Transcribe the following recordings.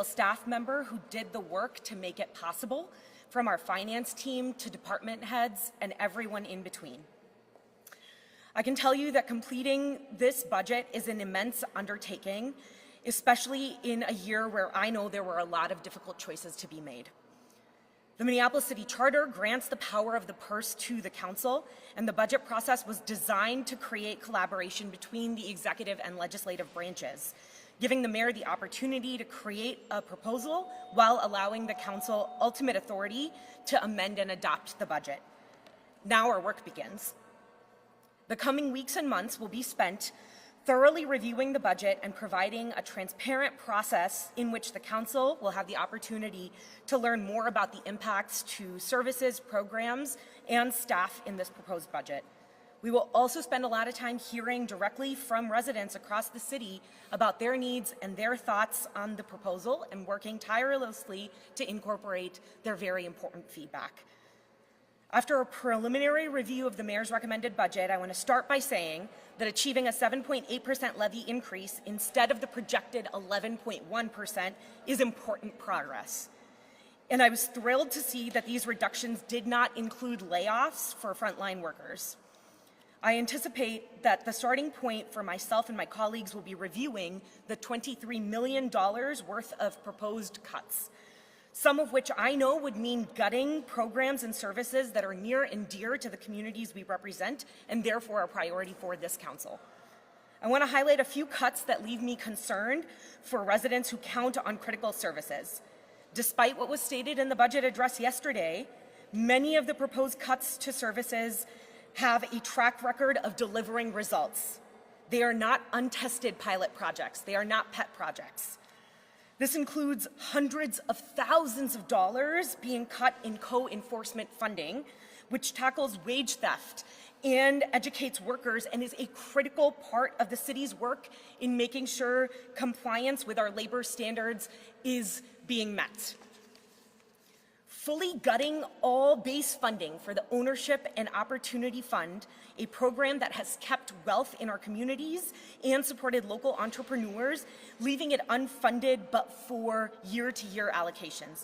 staff member who did the work to make it possible, from our finance team to department heads and everyone in between. I can tell you that completing this budget is an immense undertaking, especially in a year where I know there were a lot of difficult choices to be made. The Minneapolis City Charter grants the power of the purse to the council, and the budget process was designed to create collaboration between the executive and legislative branches, giving the mayor the opportunity to create a proposal while allowing the council ultimate authority to amend and adopt the budget. Now our work begins. The coming weeks and months will be spent thoroughly reviewing the budget and providing a transparent process in which the council will have the opportunity to learn more about the impacts to services, programs, and staff in this proposed budget. We will also spend a lot of time hearing directly from residents across the city about their needs and their thoughts on the proposal and working tirelessly to incorporate their very important feedback. After a preliminary review of the mayor's recommended budget, I want to start by saying that achieving a 7.8% levy increase instead of the projected 11.1% is important progress. And I was thrilled to see that these reductions did not include layoffs for frontline workers. I anticipate that the starting point for myself and my colleagues will be reviewing the $23 million worth of proposed cuts, some of which I know would mean gutting programs and services that are near and dear to the communities we represent and therefore a priority for this council. I want to highlight a few cuts that leave me concerned for residents who count on critical services. Despite what was stated in the budget address yesterday, many of the proposed cuts to services have a track record of delivering results. They are not untested pilot projects. They are not pet projects. This includes hundreds of thousands of dollars being cut in co-enforcement funding, which tackles wage theft and educates workers and is a critical part of the city's work in making sure compliance with our labor standards is being met. Fully gutting all base funding for the Ownership and Opportunity Fund, a program that has kept wealth in our communities and supported local entrepreneurs, leaving it unfunded but for year-to-year allocations.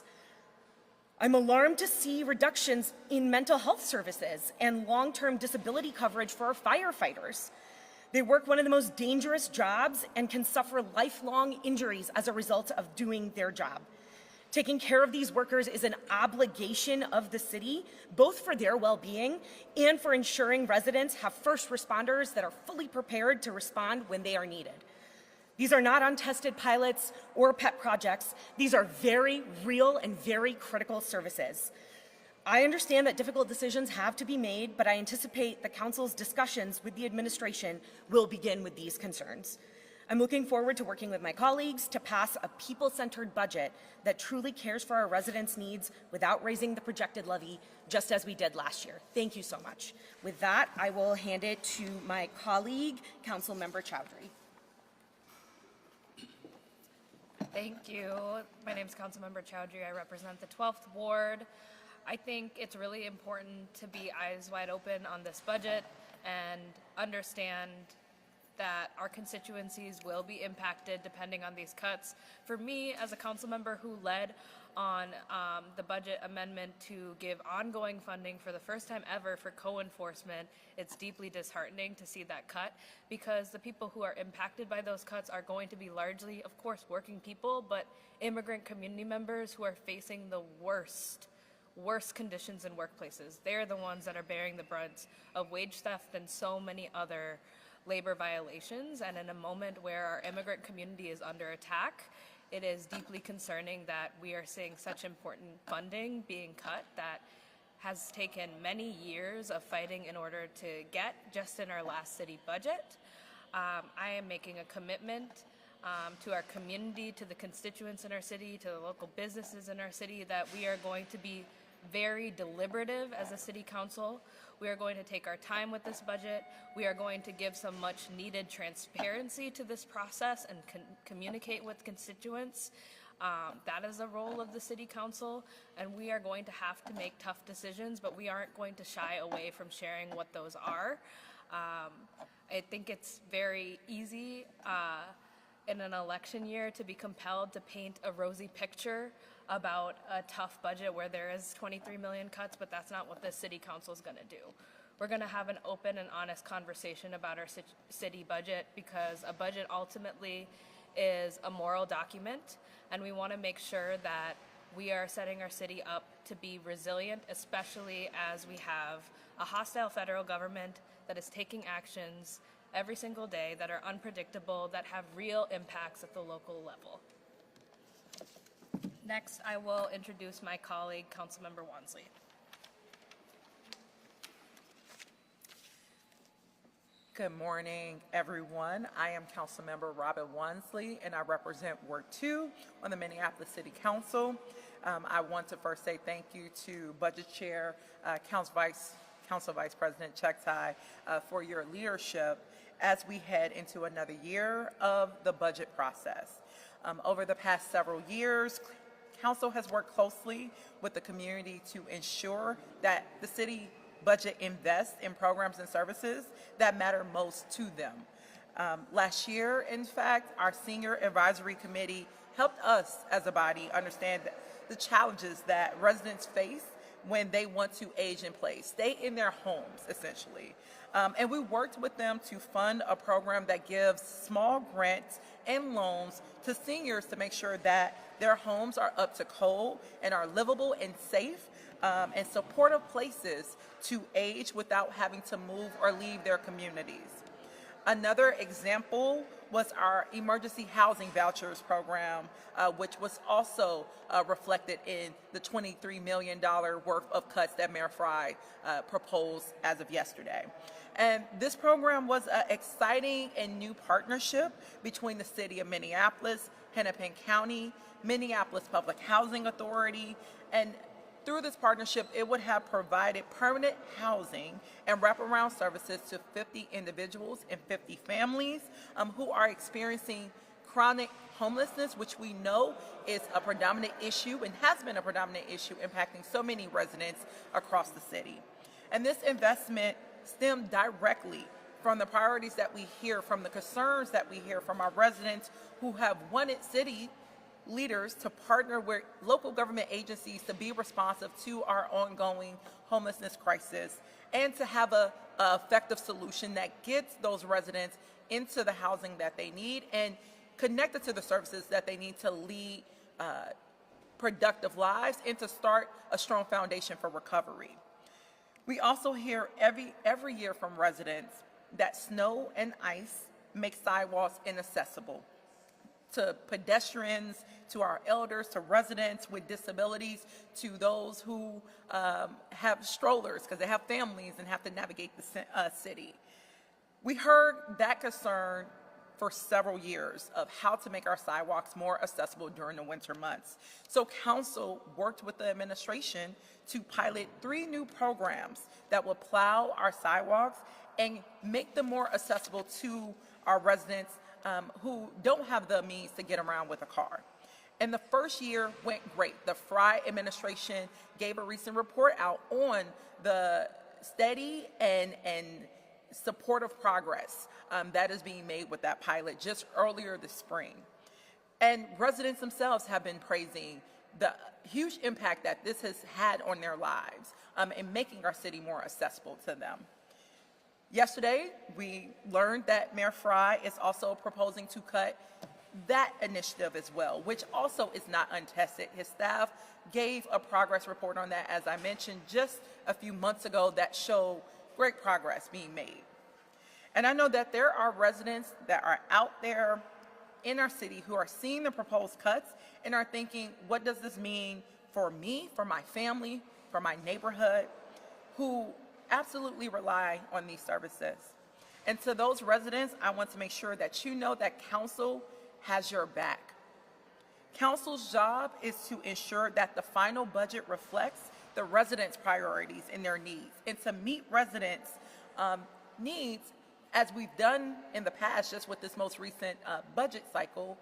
I'm alarmed to see reductions in mental health services and long-term disability coverage for our firefighters. They work one of the most dangerous jobs and can suffer lifelong injuries as a result of doing their job. Taking care of these workers is an obligation of the city, both for their well-being and for ensuring residents have first responders that are fully prepared to respond when they are needed. These are not untested pilots or pet projects. These are very real and very critical services. I understand that difficult decisions have to be made, but I anticipate the council's discussions with the administration will begin with these concerns. I'm looking forward to working with my colleagues to pass a people-centered budget that truly cares for our residents' needs without raising the projected levy, just as we did last year. Thank you so much. With that, I will hand it to my colleague, Councilmember Chowdhury. Thank you. My name is Councilmember Chowdhury. I represent the 12th Ward. I think it's really important to be eyes wide open on this budget and understand that our constituencies will be impacted depending on these cuts. For me, as a council member who led on the budget amendment to give ongoing funding for the first time ever for co-enforcement, it's deeply disheartening to see that cut, because the people who are impacted by those cuts are going to be largely, of course, working people, but immigrant community members who are facing the worst conditions in workplaces. They're the ones that are bearing the brunt of wage theft and so many other labor violations. And in a moment where our immigrant community is under attack, it is deeply concerning that we are seeing such important funding being cut that has taken many years of fighting in order to get just in our last city budget. I am making a commitment to our community, to the constituents in our city, to the local businesses in our city, that we are going to be very deliberative as a city council. We are going to take our time with this budget. We are going to give some much needed transparency to this process and communicate with constituents. That is the role of the city council, and we are going to have to make tough decisions, but we aren't going to shy away from sharing what those are. I think it's very easy in an election year to be compelled to paint a rosy picture about a tough budget where there is 23 million cuts, but that's not what the city council is going to do. We're going to have an open and honest conversation about our city budget, because a budget ultimately is a moral document, and we want to make sure that we are setting our city up to be resilient, especially as we have a hostile federal government that is taking actions every single day that are unpredictable, that have real impacts at the local level. Next, I will introduce my colleague, Councilmember Wansley. Good morning, everyone. I am Councilmember Robin Wansley, and I represent Ward 2 on the Minneapolis City Council. I want to first say thank you to Budget Chair, Council Vice President Chektai, for your leadership as we head into another year of the budget process. Over the past several years, Council has worked closely with the community to ensure that the city budget invests in programs and services that matter most to them. Last year, in fact, our Senior Advisory Committee helped us as a body understand the challenges that residents face when they want to age in place, stay in their homes, essentially. And we worked with them to fund a program that gives small grants and loans to seniors to make sure that their homes are up to code and are livable and safe, and supportive places to age without having to move or leave their communities. Another example was our emergency housing vouchers program, which was also reflected in the $23 million worth of cuts that Mayor Frey proposed as of yesterday. And this program was an exciting and new partnership between the City of Minneapolis, Hennepin County, Minneapolis Public Housing Authority, and through this partnership, it would have provided permanent housing and wraparound services to 50 individuals and 50 families who are experiencing chronic homelessness, which we know is a predominant issue and has been a predominant issue impacting so many residents across the city. And this investment stemmed directly from the priorities that we hear, from the concerns that we hear from our residents who have wanted city leaders to partner with local government agencies to be responsive to our ongoing homelessness crisis and to have a effective solution that gets those residents into the housing that they need and connected to the services that they need to lead productive lives and to start a strong foundation for recovery. We also hear every year from residents that snow and ice make sidewalks inaccessible to pedestrians, to our elders, to residents with disabilities, to those who have strollers because they have families and have to navigate the city. We heard that concern for several years of how to make our sidewalks more accessible during the winter months. So Council worked with the administration to pilot 3 new programs that will plow our sidewalks and make them more accessible to our residents who don't have the means to get around with a car. And the first year went great. The Frey administration gave a recent report out on the steady and supportive progress that is being made with that pilot just earlier this spring. And residents themselves have been praising the huge impact that this has had on their lives in making our city more accessible to them. Yesterday, we learned that Mayor Frey is also proposing to cut that initiative as well, which also is not untested. His staff gave a progress report on that, as I mentioned, just a few months ago that showed great progress being made. And I know that there are residents that are out there in our city who are seeing the proposed cuts and are thinking, what does this mean for me, for my family, for my neighborhood, who absolutely rely on these services. And to those residents, I want to make sure that you know that Council has your back. Council's job is to ensure that the final budget reflects the residents' priorities and their needs, and to meet residents' needs as we've done in the past, just with this most recent budget cycle,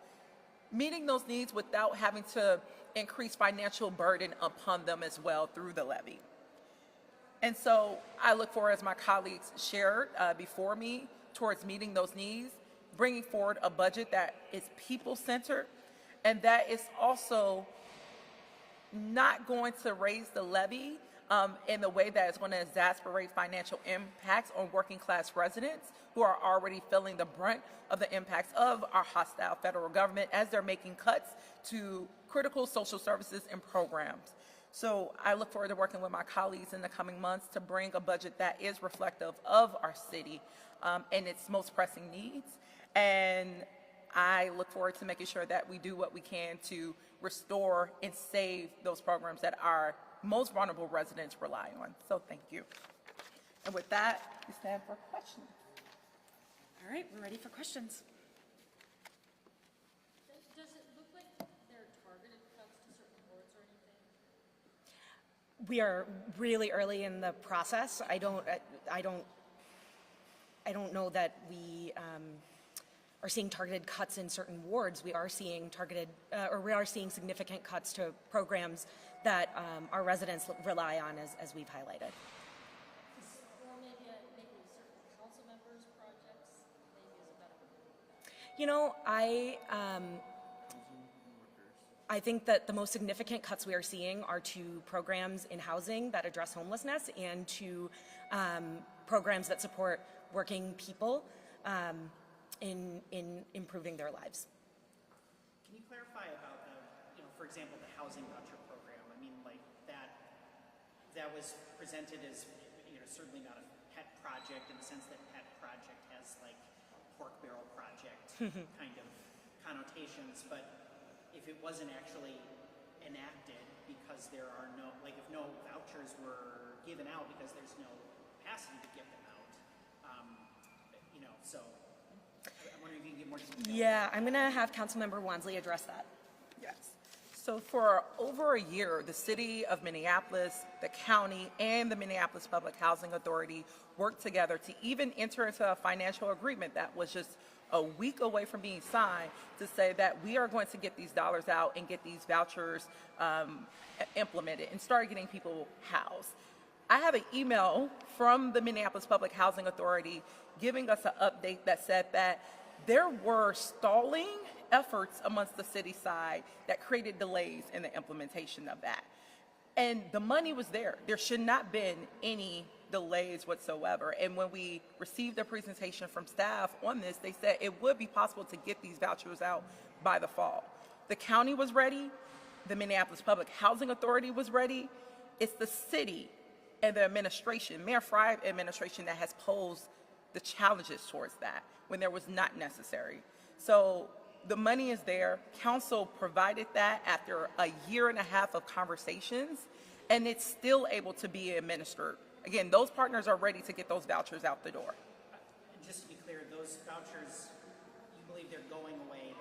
meeting those needs without having to increase financial burden upon them as well through the levy. And so I look forward, as my colleagues shared before me, towards meeting those needs. bringing forward a budget that is people-centered and that is also not going to raise the levy in the way that is going to exacerbate financial impacts on working class residents who are already feeling the brunt of the impacts of our hostile federal government as they're making cuts to critical social services and programs. So I look forward to working with my colleagues in the coming months to bring a budget that is reflective of our city and its most pressing needs. And I look forward to making sure that we do what we can to restore and save those programs that our most vulnerable residents rely on. So thank you. And with that, we stand for questions. All right, we're ready for questions. Does it look like there are targeted cuts to certain boards or anything? We are really early in the process. I don't know that we are seeing targeted cuts in certain wards. We are seeing significant cuts to programs that our residents rely on, as we've highlighted. Or maybe certain council members' projects, maybe is a better word. You know, I think that the most significant cuts we are seeing are to programs in housing that address homelessness and to programs that support working people in improving their lives. Can you clarify about for example, the housing voucher program? I mean, like that was presented as, certainly not a pet project in the sense that pet project has like pork barrel project kind of connotations, but if it wasn't actually enacted because there are no, if no vouchers were given out because there's no capacity to give them out, so I'm wondering if you can give more detail. Yeah, I'm going to have Councilmember Wansley address that. Yes. So for over a year, the city of Minneapolis, the county, and the Minneapolis Public Housing Authority worked together to even enter into a financial agreement that was just a week away from being signed to say that we are going to get these dollars out and get these vouchers implemented and start getting people housed. I have an email from the Minneapolis Public Housing Authority giving us an update that said that there were stalling efforts amongst the city side that created delays in the implementation of that. And the money was there. There should not have been any delays whatsoever. And when we received a presentation from staff on this, they said it would be possible to get these vouchers out by the fall. The county was ready. The Minneapolis Public Housing Authority was ready. It's the city and the administration, Mayor Frye administration, that has posed the challenges towards that when there was not necessary. So the money is there. Council provided that after a year and a half of conversations, and it's still able to be administered. Again, those partners are ready to get those vouchers out the door. And just to be clear, those vouchers, you believe they're going away?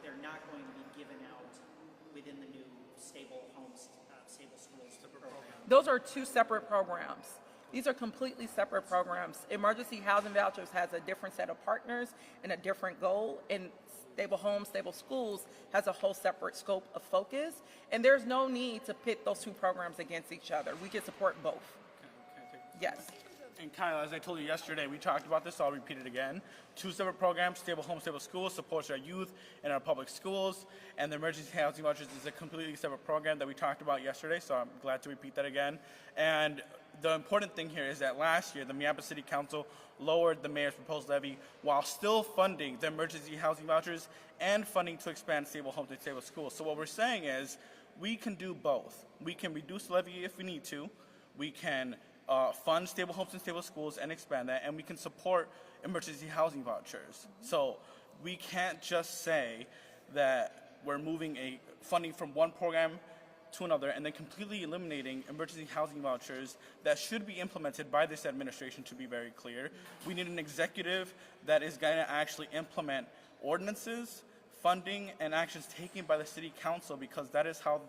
They're not going to be given out within the new stable homes, stable schools program. Those are two separate programs. These are completely separate programs. Emergency housing vouchers has a different set of partners and a different goal, and Stable Homes, Stable Schools has a whole separate scope of focus, and there's no need to pit those two programs against each other. We can support both. Yes. And Kyle, as I told you yesterday, we talked about this, so I'll repeat it again. Two separate programs, Stable Homes, Stable Schools, supports our youth and our public schools, and the emergency housing vouchers is a completely separate program that we talked about yesterday, so I'm glad to repeat that again. And the important thing here is that last year, the Minneapolis City Council lowered the mayor's proposed levy while still funding the emergency housing vouchers and funding to expand Stable Homes and Stable Schools. So what we're saying is we can do both. We can reduce the levy if we need to. We can fund Stable Homes and Stable Schools and expand that, and we can support emergency housing vouchers. So we can't just say that we're moving a funding from one program to another and then completely eliminating emergency housing vouchers that should be implemented by this administration, to be very clear. We need an executive that is going to actually implement ordinances, funding, and actions taken by the city council, because that is how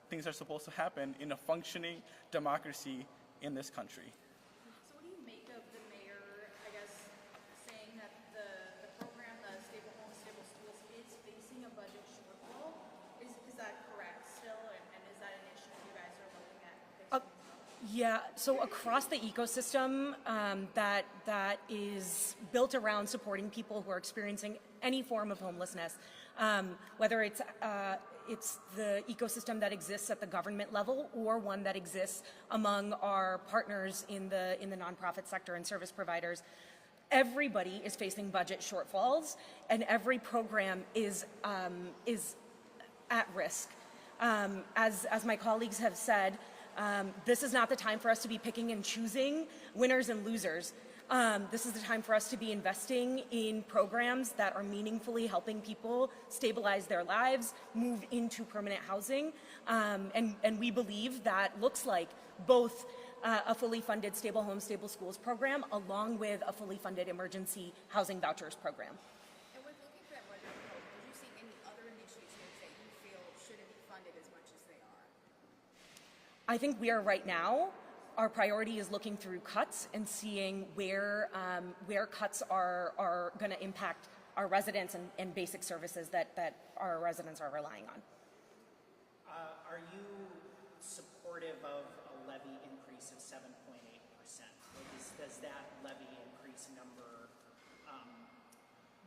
things are supposed to happen in a functioning democracy in this country. So what do you make of the mayor, I guess, saying that the program, the Stable Homes, Stable Schools, is facing a budget shortfall? Is that correct still, and is that an issue you guys are looking at fixing? Yeah, so across the ecosystem that is built around supporting people who are experiencing any form of homelessness, whether it's the ecosystem that exists at the government level or one that exists among our partners in the nonprofit sector and service providers. Everybody is facing budget shortfalls, and every program is at risk. As my colleagues have said, this is not the time for us to be picking and choosing winners and losers. This is the time for us to be investing in programs that are meaningfully helping people stabilize their lives, move into permanent housing, and we believe that looks like both a fully funded Stable Homes, Stable Schools program along with a fully funded emergency housing vouchers program. And with looking for that budget proposal, do you see any other initiatives that you feel shouldn't be funded as much as they are? I think we are right now, our priority is looking through cuts and seeing where cuts are going to impact our residents and basic services that our residents are relying on. Are you supportive of a levy increase of 7.8%? Does that levy increase number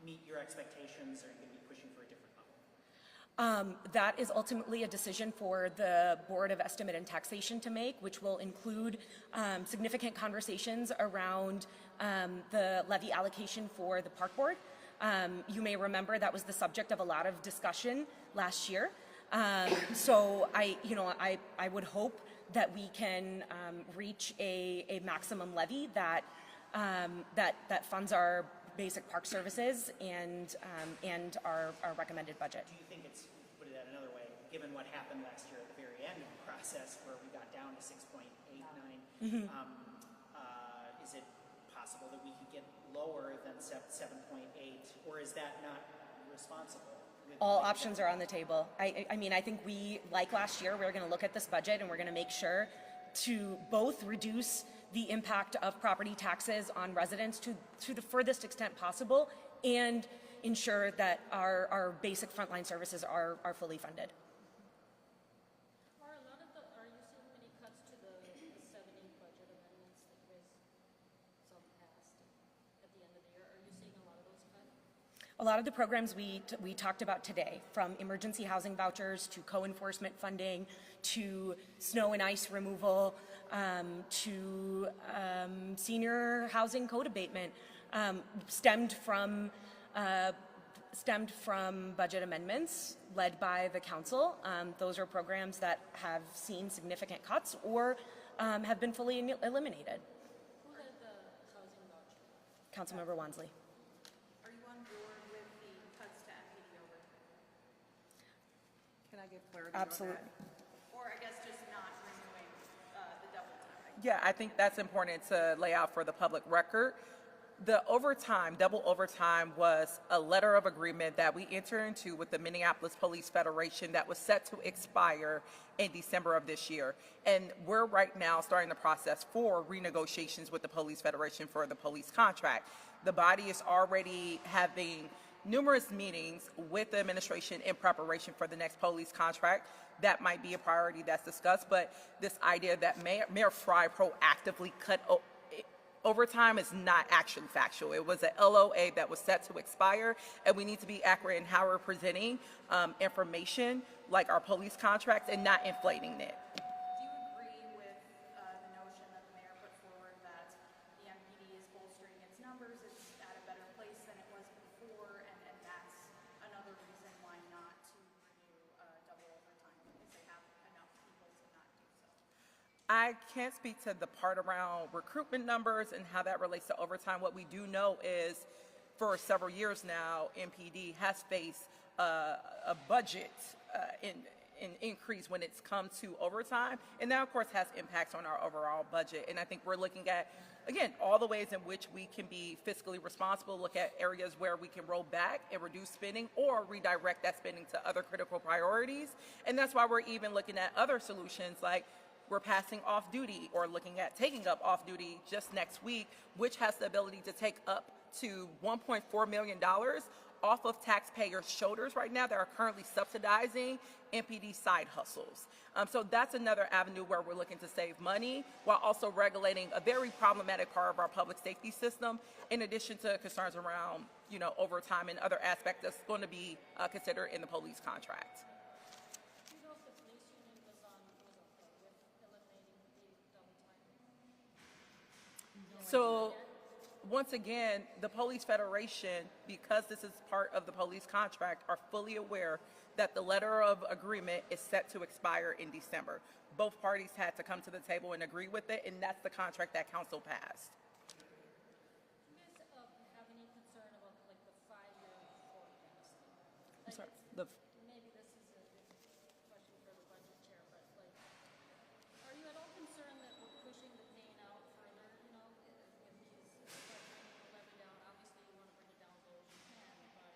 meet your expectations, or are you going to be pushing for a different level? That is ultimately a decision for the Board of Estimate and Taxation to make, which will include significant conversations around the levy allocation for the Park Board. You may remember that was the subject of a lot of discussion last year. So I would hope that we can reach a maximum levy that funds our basic park services and our recommended budget. Do you think it's, put it another way, given what happened last year at the very end of the process where we got down to 6.89, is it possible that we could get lower than 7.8, or is that not responsible? All options are on the table. I mean, I think we, like last year, we're going to look at this budget and we're going to make sure to both reduce the impact of property taxes on residents to the furthest extent possible and ensure that our basic frontline services are fully funded. Are you seeing many cuts to the 70 budget amendments that you guys some passed at the end of the year? Are you seeing a lot of those cuts? A lot of the programs we talked about today, from emergency housing vouchers to co-enforcement funding to snow and ice removal to senior housing code abatement, stemmed from budget amendments led by the council. Those are programs that have seen significant cuts or have been fully eliminated. Who had the housing voucher? Councilmember Wansley. Are you on board with the cuts to MPD overtime? Can I get clarity Absolutely. on that? Or I guess just not renewing the double time? Yeah, I think that's important to lay out for the public record. The overtime, double overtime, was a letter of agreement that we entered into with the Minneapolis Police Federation that was set to expire in December of this year. And we're right now starting the process for renegotiations with the Police Federation for the police contract. The body is already having numerous meetings with the administration in preparation for the next police contract. That might be a priority that's discussed, but this idea that Mayor Fry proactively cut overtime is not actually factual. It was an LOA that was set to expire, and we need to be accurate in how we're presenting information like our police contracts and not inflating it. Do you agree with the notion that the mayor put forward that the MPD is bolstering its numbers, it's at a better place than it was before, and that's another reason why not to renew double overtime, because they have enough people to not do so? I can't speak to the part around recruitment numbers and how that relates to overtime. What we do know is for several years now, MPD has faced a budget increase when it's come to overtime. And that, of course, has impacts on our overall budget. And I think we're looking at, again, all the ways in which we can be fiscally responsible, look at areas where we can roll back and reduce spending or redirect that spending to other critical priorities. And that's why we're even looking at other solutions like we're passing off duty or looking at taking up off duty just next week, which has the ability to take up to $1.4 million off of taxpayers' shoulders right now that are currently subsidizing MPD side hustles. So that's another avenue where we're looking to save money while also regulating a very problematic part of our public safety system, in addition to concerns around, overtime and other aspects that's going to be considered in the police contract. Do you know if the police union was okay with eliminating the double time? So once again, the Police Federation, because this is part of the police contract, are fully aware that the letter of agreement is set to expire in December. Both parties had to come to the table and agree with it, and that's the contract that council passed. Do you guys have any concern about like the 5-year forecast? I'm sorry. Maybe this is a question for the budget chair, but like, are you at all concerned that we're pushing the pain out further, with these levy down? Obviously, you want to bring it down as low as you can, but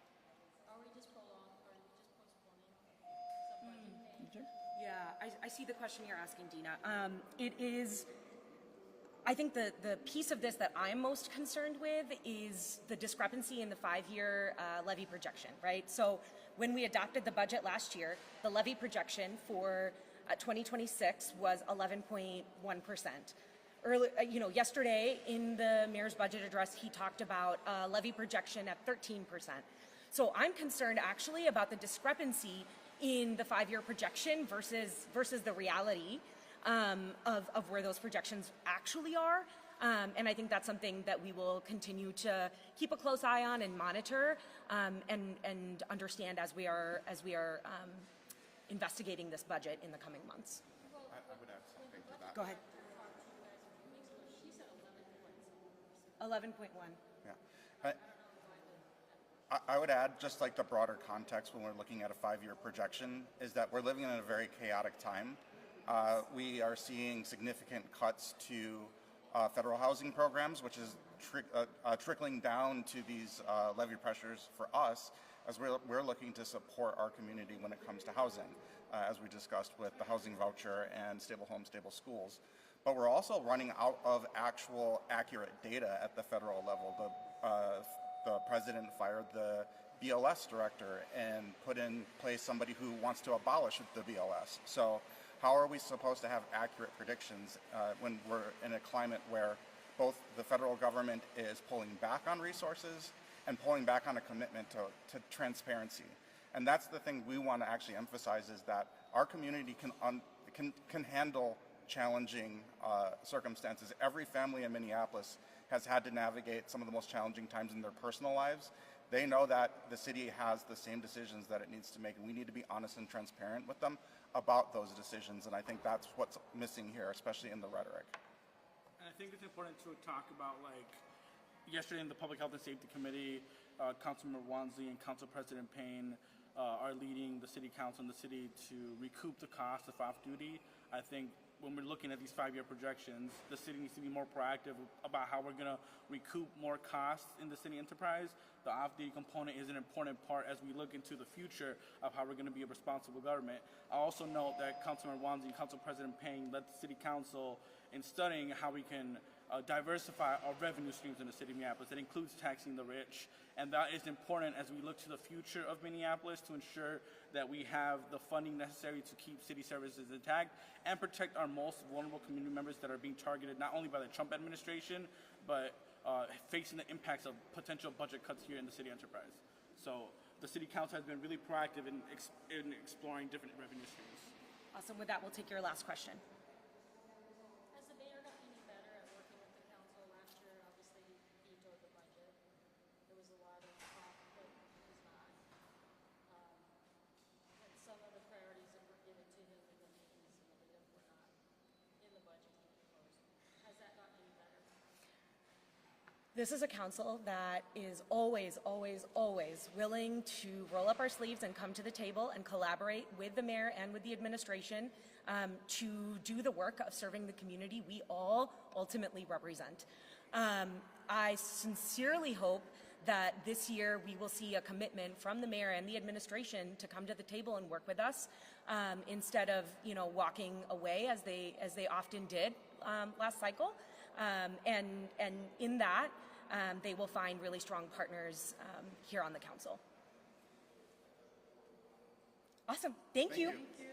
are we just postponing some budget pain? Yeah, I see the question you're asking, Dina. It is, I think the piece of this that I'm most concerned with is the discrepancy in the 5-year levy projection, right? So when we adopted the budget last year, the levy projection for 2026 was 11.1%. Yesterday in the mayor's budget address, he talked about a levy projection at 13%. So I'm concerned actually about the discrepancy in the 5-year projection versus the reality of where those projections actually are. And I think that's something that we will continue to keep a close eye on and monitor and understand as we are investigating this budget in the coming months. I would add something to that. Go ahead. She said 11 point 11.1. Yeah. I would add, just like the broader context when we're looking at a 5-year projection, is that we're living in a very chaotic time. We are seeing significant cuts to federal housing programs, which is trickling down to these levy pressures for us as we're looking to support our community when it comes to housing, as we discussed with the housing voucher and stable homes, stable schools. But we're also running out of actual accurate data at the federal level. The president fired the BLS director and put in place somebody who wants to abolish the BLS. So how are we supposed to have accurate predictions when we're in a climate where both the federal government is pulling back on resources and pulling back on a commitment to transparency? And that's the thing we want to actually emphasize, is that our community can handle challenging circumstances. Every family in Minneapolis has had to navigate some of the most challenging times in their personal lives. They know that the city has the same decisions that it needs to make, and we need to be honest and transparent with them about those decisions. And I think that's what's missing here, especially in the rhetoric. And I think it's important to talk about, yesterday in the Public Health and Safety Committee, Councilmember Wansley and Council President Payne are leading the City Council and the city to recoup the cost of off-duty. I think when we're looking at these 5-year projections, the city needs to be more proactive about how we're going to recoup more costs in the city enterprise. The off-duty component is an important part as we look into the future of how we're going to be a responsible government. I also note that Councilmember Wansley and Council President Payne led the City Council in studying how we can diversify our revenue streams in the city of Minneapolis. That includes taxing the rich, and that is important as we look to the future of Minneapolis to ensure that we have the funding necessary to keep city services intact and protect our most vulnerable community members that are being targeted not only by the Trump administration, but facing the impacts of potential budget cuts here in the city enterprise. So the City Council has been really proactive in exploring different revenue streams. Awesome. With that, we'll take your last question. Has the mayor gotten any better at working with the council? Last year, obviously, he vetoed the budget. There was a lot of talk, but he's not. And some of the priorities that were given to him in the meetings, some of them were not in the budget he proposed. Has that gotten any better? This is a council that is always, always, always willing to roll up our sleeves and come to the table and collaborate with the mayor and with the administration to do the work of serving the community we all ultimately represent. I sincerely hope that this year we will see a commitment from the mayor and the administration to come to the table and work with us instead of walking away as they often did last cycle. And in that, they will find really strong partners here on the council. Awesome. Thank you. Thank you.